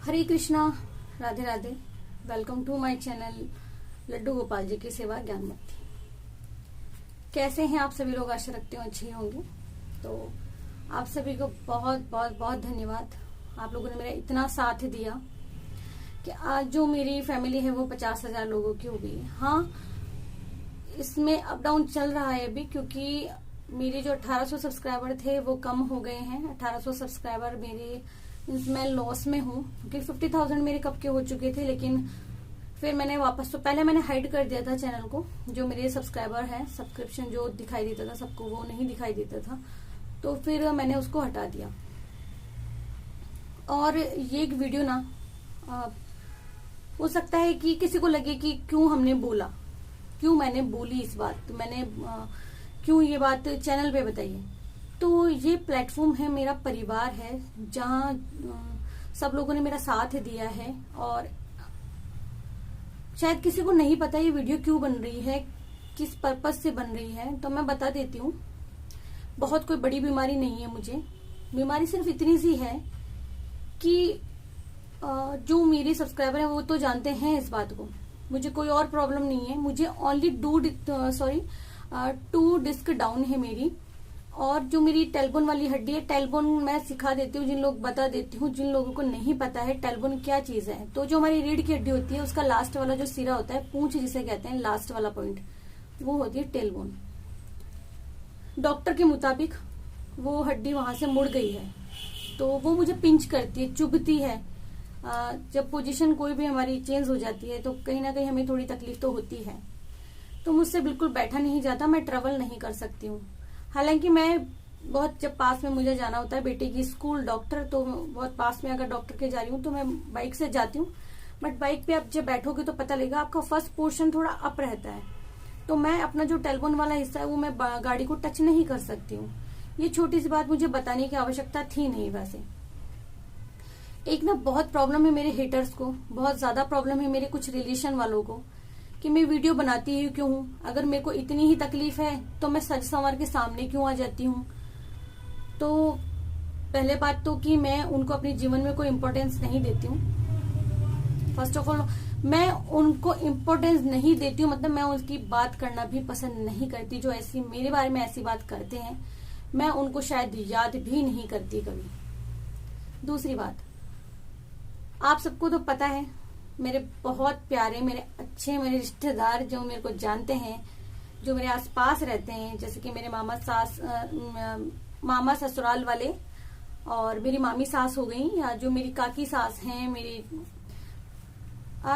Hare Krishna, Radhe Radhe. Welcome to my channel Laddu Gopal ji की सेवा ज्ञानमती। कैसे हैं आप सभी लोग? आशा रखते हो अच्छे होंगे। तो आप सभी को बहुत बहुत बहुत धन्यवाद। आप लोगों ने मेरा इतना साथ दिया कि आज जो मेरी फैमिली है वो 50,000 लोगों की हो गई। हाँ, इसमें अप डाउन चल रहा है अभी, क्योंकि मेरे जो 1800 सब्सक्राइबर थे वो कम हो गए हैं। 1800 सब्सक्राइबर मेरे मैं लॉस में हूँ, क्योंकि 50,000 मेरे कब के हो चुके थे। लेकिन फिर मैंने वापस, तो पहले मैंने हाइड कर दिया था चैनल को। जो मेरे सब्सक्राइबर हैं, सब्सक्रिप्शन जो दिखाई देता था सबको, वो नहीं दिखाई देता था, तो फिर मैंने उसको हटा दिया। और ये एक वीडियो ना हो सकता है कि किसी को लगे कि क्यों हमने बोला, क्यों मैंने बोली इस बात, तो मैंने क्यों ये बात चैनल पे बताई है। तो ये प्लेटफॉर्म है, मेरा परिवार है, जहाँ सब लोगों ने मेरा साथ दिया है। और शायद किसी को नहीं पता ये वीडियो क्यों बन रही है, किस पर्पज से बन रही है, तो मैं बता देती हूँ। बहुत कोई बड़ी बीमारी नहीं है मुझे। बीमारी सिर्फ इतनी सी है कि जो मेरे सब्सक्राइबर हैं वो तो जानते हैं इस बात को। मुझे कोई और प्रॉब्लम नहीं है। मुझे ओनली 2 डिस्क डाउन है मेरी। और जो मेरी टेलबोन वाली हड्डी है, टेलबोन मैं सिखा देती हूँ, बता देती हूँ जिन लोगों को नहीं पता है टेलबोन क्या चीज है। तो जो हमारी रीढ़ की हड्डी होती है, उसका लास्ट वाला जो सिरा होता है, पूंछ जिसे कहते हैं, लास्ट वाला पॉइंट, वो होती है टेलबोन। डॉक्टर के मुताबिक वो हड्डी वहां से मुड़ गई है, तो वो मुझे पिंच करती है, चुभती है। जब पोजीशन कोई भी हमारी चेंज हो जाती है तो कहीं ना कहीं हमें थोड़ी तकलीफ तो होती है। तो मुझसे बिल्कुल बैठा नहीं जाता, मैं ट्रेवल नहीं कर सकती हूँ। हालांकि मैं बहुत, जब पास में मुझे जाना होता है बेटे की स्कूल डॉक्टर, तो बहुत पास में अगर डॉक्टर के जा रही हूँ तो मैं बाइक से जाती हूँ। बट बाइक पे आप जब बैठोगे तो पता लगेगा, आपका फर्स्ट पोर्शन थोड़ा अप रहता है, तो मैं अपना जो टेलबोन वाला हिस्सा है वो मैं गाड़ी को टच नहीं कर सकती हूँ। ये छोटी सी बात मुझे बताने की आवश्यकता थी नहीं। वैसे एक ना बहुत प्रॉब्लम है मेरे हेटर्स को, बहुत ज्यादा प्रॉब्लम है मेरे कुछ रिलेशन वालों को, कि मैं वीडियो बनाती ही क्यों हूँ। अगर मेरे को इतनी ही तकलीफ है तो मैं सच संवार के सामने क्यों आ जाती हूँ। तो पहले बात तो कि मैं उनको अपने जीवन में कोई इम्पोर्टेंस नहीं देती हूँ। फर्स्ट ऑफ ऑल मैं उनको इम्पोर्टेंस नहीं देती हूँ, मतलब मैं उनकी बात करना भी पसंद नहीं करती। जो ऐसी मेरे बारे में ऐसी बात करते हैं, मैं उनको शायद याद भी नहीं करती कभी। दूसरी बात, आप सबको तो पता है, मेरे बहुत प्यारे, मेरे अच्छे, मेरे रिश्तेदार जो मेरे को जानते हैं, जो मेरे आसपास रहते हैं, जैसे कि मेरे मामा ससुराल वाले, और मेरी मामी सास हो गई, या जो मेरी काकी सास हैं, मेरी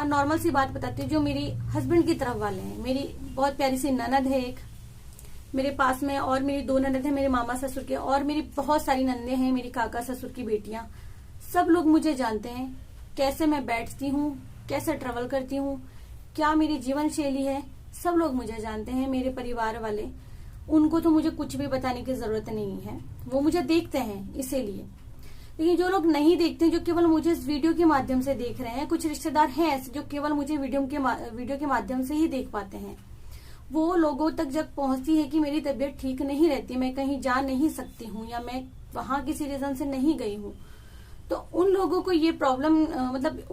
नॉर्मल सी बात बताती हूँ, जो मेरी हस्बैंड की तरफ वाले हैं। मेरी बहुत प्यारी सी ननद है एक मेरे पास में, और मेरी 2 ननद है मेरे मामा ससुर के, और मेरी बहुत सारी नंदे हैं, मेरी काका ससुर की बेटियां। सब लोग मुझे जानते हैं, कैसे मैं बैठती हूँ, कैसे ट्रेवल करती हूँ, क्या मेरी जीवन शैली है, सब लोग मुझे जानते हैं। मेरे परिवार वाले, उनको तो मुझे कुछ भी बताने की जरूरत नहीं है, वो मुझे देखते हैं इसीलिए। लेकिन जो लोग नहीं देखते, जो केवल मुझे इस वीडियो के माध्यम से देख रहे हैं, कुछ रिश्तेदार हैं ऐसे जो केवल मुझे वीडियो के माध्यम से ही देख पाते हैं, वो लोगों तक जब पहुंचती है कि मेरी तबीयत ठीक नहीं रहती, मैं कहीं जा नहीं सकती हूँ, या मैं वहां किसी रीजन से नहीं गई हूँ, तो उन लोगों को ये प्रॉब्लम, मतलब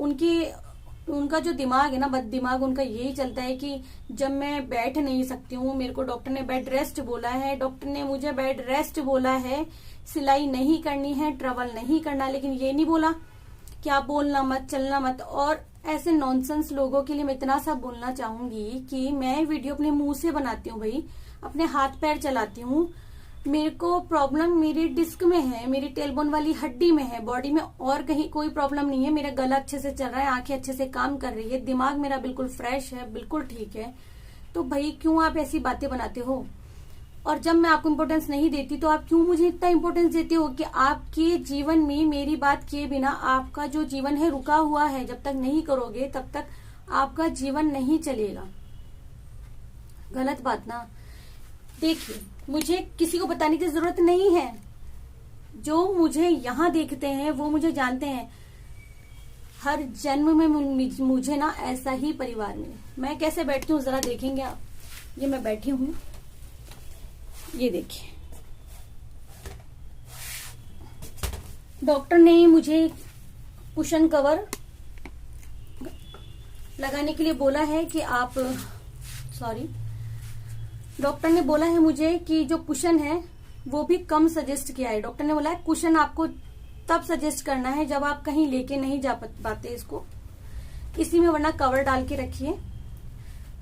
उनका जो दिमाग है ना, बद दिमाग, उनका यही चलता है कि जब मैं बैठ नहीं सकती हूँ, मेरे को डॉक्टर ने बेड रेस्ट बोला है, डॉक्टर ने मुझे बेड रेस्ट बोला है, सिलाई नहीं करनी है, ट्रेवल नहीं करना, लेकिन ये नहीं बोला कि आप बोलना मत, चलना मत। और ऐसे नॉनसेंस लोगों के लिए मैं इतना सा बोलना चाहूंगी कि मैं वीडियो अपने मुंह से बनाती हूँ भाई, अपने हाथ पैर चलाती हूँ। मेरे को प्रॉब्लम मेरी डिस्क में है, मेरी टेलबोन वाली हड्डी में है, बॉडी में और कहीं कोई प्रॉब्लम नहीं है। मेरा गला अच्छे से चल रहा है, आंखें अच्छे से काम कर रही है, दिमाग मेरा बिल्कुल फ्रेश है, बिल्कुल ठीक है। तो भाई क्यों आप ऐसी बातें बनाते हो? और जब मैं आपको इम्पोर्टेंस नहीं देती तो आप क्यों मुझे इतना इम्पोर्टेंस देते हो कि आपके जीवन में मेरी बात किए बिना आपका जो जीवन है रुका हुआ है। जब तक नहीं करोगे तब तक आपका जीवन नहीं चलेगा। गलत बात ना। देखिए, मुझे किसी को बताने की जरूरत नहीं है। जो मुझे यहाँ देखते हैं वो मुझे जानते हैं। हर जन्म में मुझे ना ऐसा ही परिवार मिले। मैं कैसे बैठती हूँ जरा देखेंगे आप। ये मैं बैठी हूँ, ये देखिए, डॉक्टर ने मुझे कुशन कवर लगाने के लिए बोला है कि आप डॉक्टर ने बोला है मुझे कि जो कुशन है वो भी कम सजेस्ट किया है। डॉक्टर ने बोला है कुशन आपको तब सजेस्ट करना है जब आप कहीं लेके नहीं जा पाते इसको, इसी में, वरना कवर डाल के रखिए।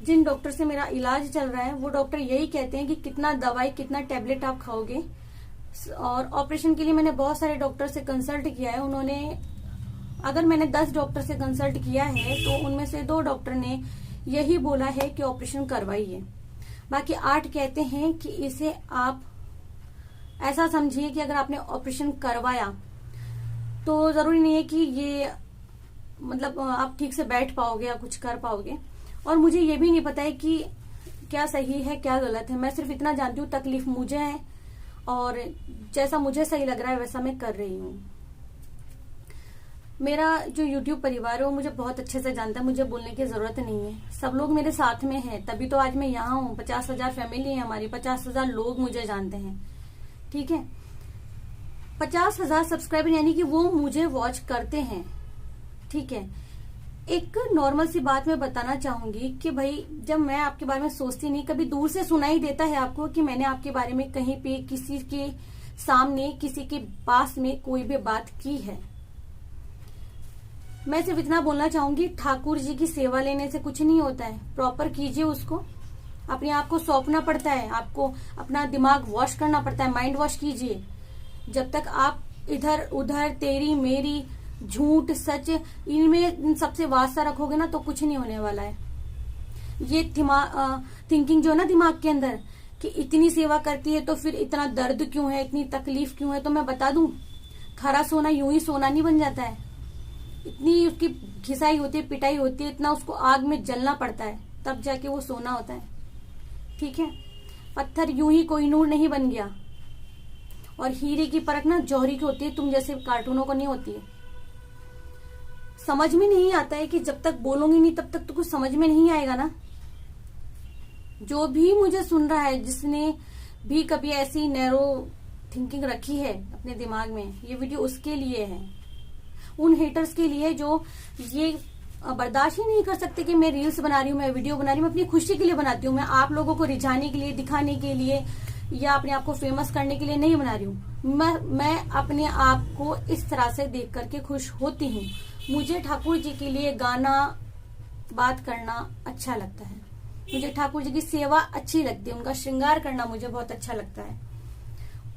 जिन डॉक्टर से मेरा इलाज चल रहा है वो डॉक्टर यही कहते हैं कि कितना दवाई कितना टैबलेट आप खाओगे। और ऑपरेशन के लिए मैंने बहुत सारे डॉक्टर से कंसल्ट किया है। उन्होंने, अगर मैंने 10 डॉक्टर से कंसल्ट किया है तो उनमें से 2 डॉक्टर ने यही बोला है कि ऑपरेशन करवाइए। बाकी 8 कहते हैं कि इसे आप ऐसा समझिए कि अगर आपने ऑपरेशन करवाया तो जरूरी नहीं है कि ये मतलब आप ठीक से बैठ पाओगे या कुछ कर पाओगे। और मुझे ये भी नहीं पता है कि क्या सही है क्या गलत है। मैं सिर्फ इतना जानती हूँ तकलीफ मुझे है और जैसा मुझे सही लग रहा है वैसा मैं कर रही हूँ। मेरा जो YouTube परिवार है वो मुझे बहुत अच्छे से जानता है, मुझे बोलने की जरूरत नहीं है। सब लोग मेरे साथ में हैं, तभी तो आज मैं यहाँ हूँ। 50,000 फैमिली है हमारी, 50,000 लोग मुझे जानते हैं, ठीक है। 50,000 सब्सक्राइबर यानी कि वो मुझे वॉच करते हैं, ठीक है। एक नॉर्मल सी बात मैं बताना चाहूंगी कि भाई जब मैं आपके बारे में सोचती नहीं, कभी दूर से सुनाई देता है आपको कि मैंने आपके बारे में कहीं पे किसी के सामने किसी के पास में कोई भी बात की है। मैं सिर्फ इतना बोलना चाहूंगी, ठाकुर जी की सेवा लेने से कुछ नहीं होता है। प्रॉपर कीजिए उसको, अपने आप को सौंपना पड़ता है, आपको अपना दिमाग वॉश करना पड़ता है, माइंड वॉश कीजिए। जब तक आप इधर उधर तेरी मेरी झूठ सच इनमें सबसे वास्ता रखोगे ना तो कुछ नहीं होने वाला है। ये थिंकिंग जो है ना दिमाग के अंदर कि इतनी सेवा करती है तो फिर इतना दर्द क्यों है, इतनी तकलीफ क्यों है, तो मैं बता दूं, खरा सोना यूं ही सोना नहीं बन जाता है। इतनी उसकी घिसाई होती है, पिटाई होती है, इतना उसको आग में जलना पड़ता है तब जाके वो सोना होता है, ठीक है। पत्थर यूं ही कोहिनूर नहीं बन गया। और हीरे की परख ना जौहरी की होती है, तुम जैसे कार्टूनों को नहीं होती है। समझ में नहीं आता है कि जब तक बोलूंगी नहीं तब तक तो कुछ समझ में नहीं आएगा ना। जो भी मुझे सुन रहा है, जिसने भी कभी ऐसी नैरो थिंकिंग रखी है अपने दिमाग में, ये वीडियो उसके लिए है। उन हेटर्स के लिए जो ये बर्दाश्त ही नहीं कर सकते कि मैं रील्स बना रही हूँ, मैं वीडियो बना रही हूँ, मैं अपनी खुशी के लिए बनाती हूँ। मैं आप लोगों को रिझाने के लिए, दिखाने के लिए या अपने आप को फेमस करने के लिए नहीं बना रही हूँ। मैं अपने आप को इस तरह से देख करके खुश होती हूँ। मुझे ठाकुर जी के लिए गाना बात करना अच्छा लगता है, मुझे ठाकुर जी की सेवा अच्छी लगती है, उनका श्रृंगार करना मुझे बहुत अच्छा लगता है।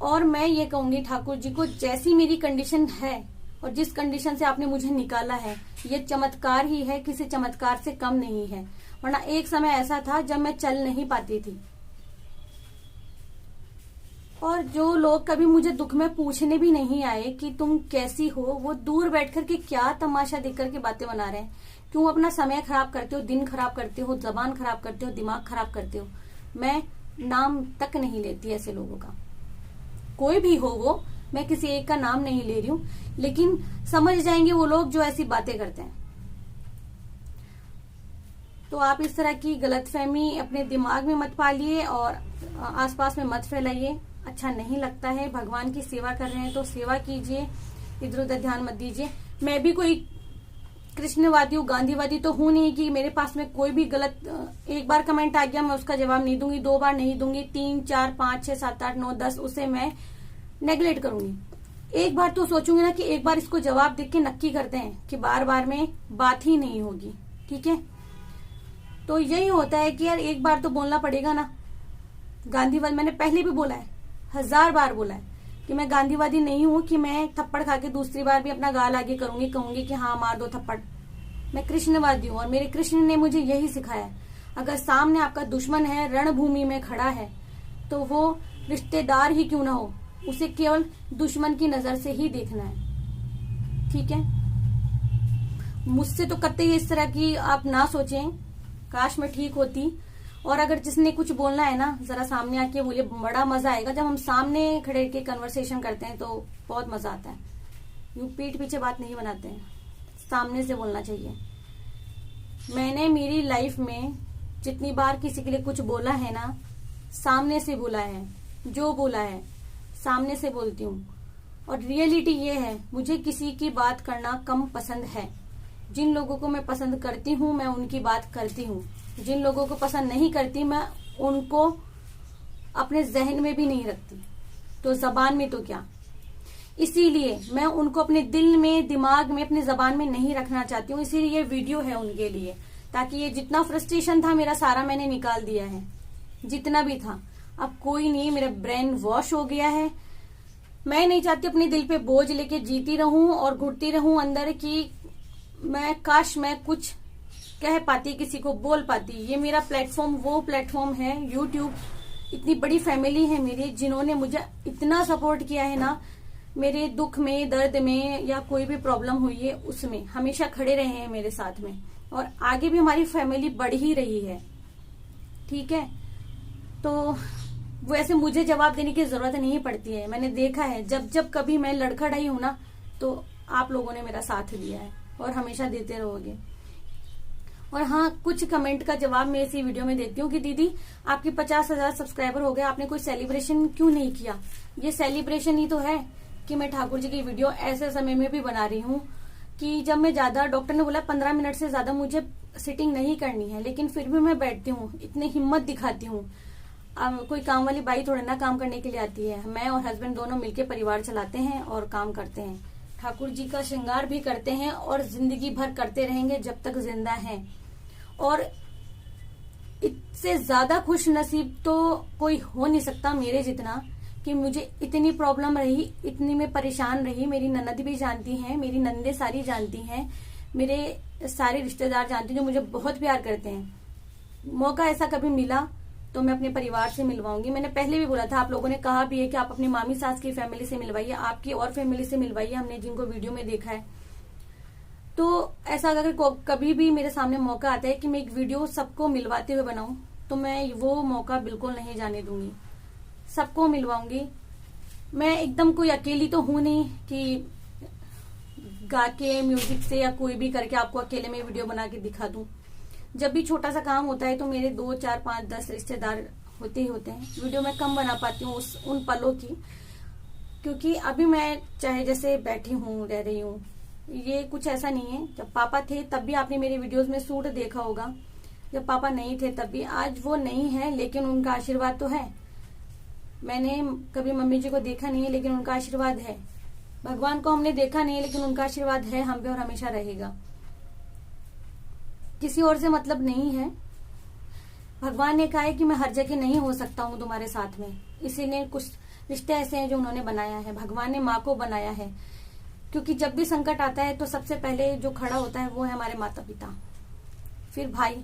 और मैं ये कहूंगी ठाकुर जी को, जैसी मेरी कंडीशन है और जिस कंडीशन से आपने मुझे निकाला है, ये चमत्कार ही है, किसी चमत्कार से कम नहीं है। वरना एक समय ऐसा था जब मैं चल नहीं पाती थी। और जो लोग कभी मुझे दुख में पूछने भी नहीं आए कि तुम कैसी हो, वो दूर बैठ कर के क्या तमाशा देख करके बातें बना रहे हैं। क्यों अपना समय खराब करते हो, दिन खराब करते हो, जबान खराब करते हो, दिमाग खराब करते हो। मैं नाम तक नहीं लेती ऐसे लोगों का, कोई भी हो वो, मैं किसी एक का नाम नहीं ले रही हूँ, लेकिन समझ जाएंगे वो लोग जो ऐसी बातें करते हैं। तो आप इस तरह की गलतफहमी अपने दिमाग में मत पालिए और आसपास में मत फैलाइए। अच्छा नहीं लगता है, भगवान की सेवा कर रहे हैं तो सेवा कीजिए, इधर उधर ध्यान मत दीजिए। मैं भी कोई कृष्णवादी हूँ, गांधीवादी तो हूं नहीं कि मेरे पास में कोई भी गलत एक बार कमेंट आ गया मैं उसका जवाब नहीं दूंगी, 2 बार नहीं दूंगी, 3, 4, 5, 6, 7, 8, 9, 10 उसे मैं नेगलेक्ट करूंगी। एक बार तो सोचूंगी ना कि एक बार इसको जवाब देख के नक्की करते हैं कि बार बार में बात ही नहीं होगी, ठीक है। तो यही होता है कि यार एक बार तो बोलना पड़ेगा ना। गांधीवादी मैंने पहले भी बोला है, 1000 बार बोला है कि मैं गांधीवादी नहीं हूं कि मैं थप्पड़ खा के दूसरी बार भी अपना गाल आगे करूंगी, कहूंगी कि हाँ मार दो थप्पड़। मैं कृष्णवादी हूँ और मेरे कृष्ण ने मुझे यही सिखाया है, अगर सामने आपका दुश्मन है, रणभूमि में खड़ा है, तो वो रिश्तेदार ही क्यों ना हो, उसे केवल दुश्मन की नजर से ही देखना है, ठीक है। मुझसे तो कतई इस तरह की आप ना सोचें, काश मैं ठीक होती। और अगर जिसने कुछ बोलना है ना, जरा सामने आके बोले, बड़ा मजा आएगा। जब हम सामने खड़े के कन्वर्सेशन करते हैं तो बहुत मजा आता है। यूं पीठ पीछे बात नहीं बनाते हैं, सामने से बोलना चाहिए। मैंने मेरी लाइफ में जितनी बार किसी के लिए कुछ बोला है ना, सामने से बोला है, जो बोला है सामने से बोलती हूँ। और रियलिटी ये है, मुझे किसी की बात करना कम पसंद है। जिन लोगों को मैं पसंद करती हूँ मैं उनकी बात करती हूँ, जिन लोगों को पसंद नहीं करती मैं उनको अपने जहन में भी नहीं रखती, तो जबान में तो क्या। इसीलिए मैं उनको अपने दिल में, दिमाग में, अपनी जबान में नहीं रखना चाहती हूँ। इसीलिए ये वीडियो है उनके लिए, ताकि ये जितना फ्रस्ट्रेशन था मेरा सारा मैंने निकाल दिया है, जितना भी था। अब कोई नहीं, मेरा ब्रेन वॉश हो गया है। मैं नहीं चाहती अपने दिल पे बोझ लेके जीती रहूं और घुटती रहूं अंदर कि काश मैं कुछ कह पाती, किसी को बोल पाती। ये मेरा प्लेटफॉर्म वो प्लेटफॉर्म है यूट्यूब। इतनी बड़ी फैमिली है मेरी, जिन्होंने मुझे इतना सपोर्ट किया है ना, मेरे दुख में, दर्द में या कोई भी प्रॉब्लम हुई है उसमें हमेशा खड़े रहे हैं मेरे साथ में, और आगे भी हमारी फैमिली बढ़ ही रही है। ठीक है, तो वैसे मुझे जवाब देने की जरूरत नहीं पड़ती है। मैंने देखा है जब जब कभी मैं लड़खड़ाई हूं ना, तो आप लोगों ने मेरा साथ दिया है और हमेशा देते रहोगे। और हाँ, कुछ कमेंट का जवाब मैं इसी वीडियो में देती हूँ कि दीदी आपके 50,000 सब्सक्राइबर हो गए, आपने कोई सेलिब्रेशन क्यों नहीं किया। ये सेलिब्रेशन ही तो है कि मैं ठाकुर जी की वीडियो ऐसे समय में भी बना रही हूँ कि जब मैं ज्यादा, डॉक्टर ने बोला 15 मिनट से ज्यादा मुझे सिटिंग नहीं करनी है, लेकिन फिर भी मैं बैठती हूँ, इतनी हिम्मत दिखाती हूँ। कोई काम वाली बाई थोड़ी ना काम करने के लिए आती है। मैं और हस्बैंड दोनों मिलकर परिवार चलाते हैं और काम करते हैं। ठाकुर जी का श्रृंगार भी करते हैं और जिंदगी भर करते रहेंगे जब तक जिंदा हैं। और इससे ज्यादा खुश नसीब तो कोई हो नहीं सकता मेरे जितना, कि मुझे इतनी प्रॉब्लम रही, इतनी मैं परेशान रही। मेरी ननद भी जानती हैं, मेरी नंदे सारी जानती हैं, मेरे सारे रिश्तेदार जानते हैं जो मुझे बहुत प्यार करते हैं। मौका ऐसा कभी मिला तो मैं अपने परिवार से मिलवाऊंगी। मैंने पहले भी बोला था, आप लोगों ने कहा भी है कि आप अपनी मामी सास की फैमिली से मिलवाइए, आपकी और फैमिली से मिलवाइए, हमने जिनको वीडियो में देखा है। तो ऐसा अगर कभी भी मेरे सामने मौका आता है कि मैं एक वीडियो सबको मिलवाते हुए बनाऊं, तो मैं वो मौका बिल्कुल नहीं जाने दूंगी, सबको मिलवाऊंगी। मैं एकदम कोई अकेली तो हूं नहीं कि गा के, म्यूजिक से या कोई भी करके आपको अकेले में वीडियो बना के दिखा दूं। जब भी छोटा सा काम होता है तो मेरे 2, 4, 5, 10 रिश्तेदार होते ही होते हैं। वीडियो मैं कम बना पाती हूँ उन पलों की, क्योंकि अभी मैं चाहे जैसे बैठी हूँ, रह रही हूँ, ये कुछ ऐसा नहीं है। जब पापा थे तब भी आपने मेरे वीडियोस में सूट देखा होगा, जब पापा नहीं थे तब भी। आज वो नहीं है, लेकिन उनका आशीर्वाद तो है। मैंने कभी मम्मी जी को देखा नहीं है, लेकिन उनका आशीर्वाद है। भगवान को हमने देखा नहीं है, लेकिन उनका आशीर्वाद है हम पे और हमेशा रहेगा। किसी और से मतलब नहीं है। भगवान ने कहा है कि मैं हर जगह नहीं हो सकता हूँ तुम्हारे साथ में, इसीलिए कुछ रिश्ते ऐसे हैं जो उन्होंने बनाया है। भगवान ने माँ को बनाया है, क्योंकि जब भी संकट आता है तो सबसे पहले जो खड़ा होता है वो है हमारे माता पिता, फिर भाई,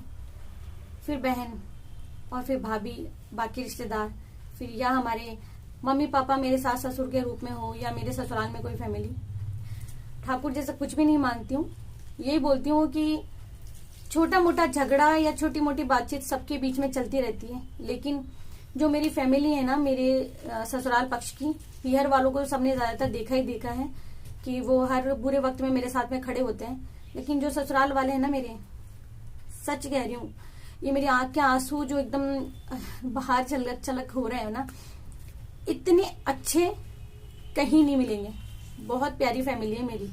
फिर बहन, और फिर भाभी, बाकी रिश्तेदार, फिर या हमारे मम्मी पापा मेरे सास ससुर के रूप में हो, या मेरे ससुराल में कोई फैमिली। ठाकुर जैसा कुछ भी नहीं मानती हूँ। यही बोलती हूँ कि छोटा मोटा झगड़ा या छोटी मोटी बातचीत सबके बीच में चलती रहती है, लेकिन जो मेरी फैमिली है ना, मेरे ससुराल पक्ष की, पीहर वालों को सबने ज्यादातर देखा ही देखा है कि वो हर बुरे वक्त में मेरे साथ में खड़े होते हैं। लेकिन जो ससुराल वाले हैं ना मेरे, सच कह रही हूँ, ये मेरी आंख के आंसू जो एकदम बाहर चलक हो रहे हैं ना, इतने अच्छे कहीं नहीं मिलेंगे। बहुत प्यारी फैमिली है मेरी,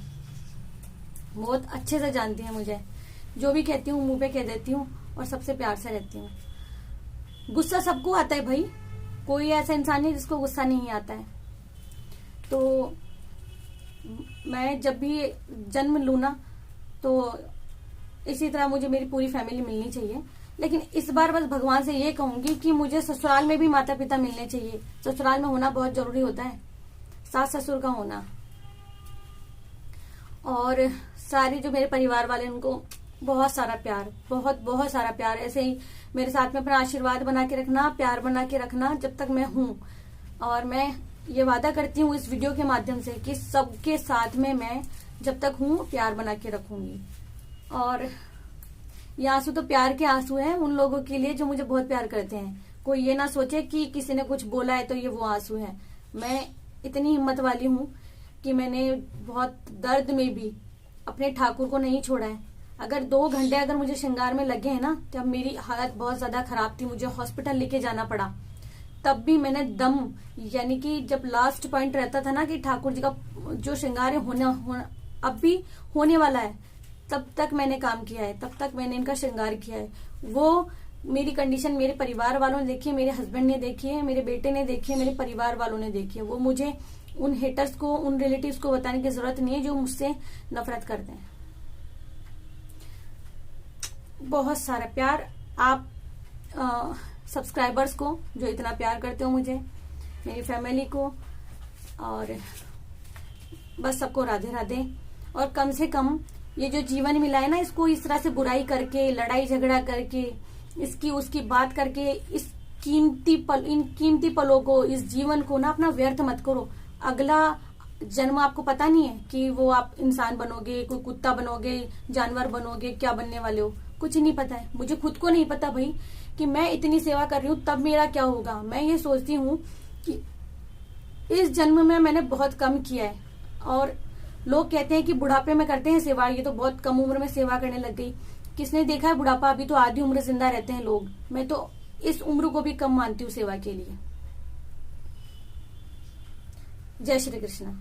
बहुत अच्छे से जानती है मुझे। जो भी कहती हूँ मुंह पे कह देती हूँ और सबसे प्यार से रहती हूँ। गुस्सा सबको आता है भाई, कोई ऐसा इंसान नहीं जिसको गुस्सा नहीं आता है। तो मैं जब भी जन्म लूँ ना, तो इसी तरह मुझे मेरी पूरी फैमिली मिलनी चाहिए। लेकिन इस बार बस भगवान से ये कहूंगी कि मुझे ससुराल में भी माता पिता मिलने चाहिए। ससुराल में होना बहुत जरूरी होता है, सास ससुर का होना। और सारे जो मेरे परिवार वाले, उनको बहुत सारा प्यार, बहुत बहुत सारा प्यार। ऐसे ही मेरे साथ में अपना आशीर्वाद बना के रखना, प्यार बना के रखना जब तक मैं हूँ। और मैं ये वादा करती हूँ इस वीडियो के माध्यम से कि सबके साथ में मैं जब तक हूँ प्यार बना के रखूंगी। और ये आंसू तो प्यार के आंसू हैं उन लोगों के लिए जो मुझे बहुत प्यार करते हैं। कोई ये ना सोचे कि किसी ने कुछ बोला है तो ये वो आंसू है। मैं इतनी हिम्मत वाली हूँ कि मैंने बहुत दर्द में भी अपने ठाकुर को नहीं छोड़ा है। अगर 2 घंटे अगर मुझे श्रृंगार में लगे हैं ना, जब मेरी हालत बहुत ज्यादा खराब थी, मुझे हॉस्पिटल लेके जाना पड़ा, तब भी मैंने दम, यानी कि जब लास्ट पॉइंट रहता था ना कि ठाकुर जी का जो श्रृंगार है अब भी होने वाला है, तब तक मैंने काम किया है, तब तक मैंने इनका श्रृंगार किया है। वो मेरी कंडीशन मेरे परिवार वालों ने देखी है, मेरे हस्बैंड ने देखी है, मेरे बेटे ने देखी है, मेरे परिवार वालों ने देखी है। वो मुझे उन हेटर्स को, उन रिलेटिव्स को बताने की जरूरत नहीं है जो मुझसे नफरत करते हैं। बहुत सारा प्यार आप सब्सक्राइबर्स को जो इतना प्यार करते हो मुझे, मेरी फैमिली को, और बस सबको राधे राधे। और कम से कम ये जो जीवन मिला है ना, इसको इस तरह से बुराई करके, लड़ाई झगड़ा करके, इसकी उसकी बात करके, इस इन कीमती पलों को, इस जीवन को ना अपना व्यर्थ मत करो। अगला जन्म आपको पता नहीं है कि वो आप इंसान बनोगे, कोई कुत्ता बनोगे, जानवर बनोगे, क्या बनने वाले हो, कुछ नहीं पता है। मुझे खुद को नहीं पता भाई कि मैं इतनी सेवा कर रही हूँ तब मेरा क्या होगा। मैं ये सोचती हूँ कि इस जन्म में मैंने बहुत कम किया है, और लोग कहते हैं कि बुढ़ापे में करते हैं सेवा, ये तो बहुत कम उम्र में सेवा करने लग गई। किसने देखा है बुढ़ापा? अभी तो आधी उम्र जिंदा रहते हैं लोग। मैं तो इस उम्र को भी कम मानती हूँ सेवा के लिए। जय श्री कृष्ण।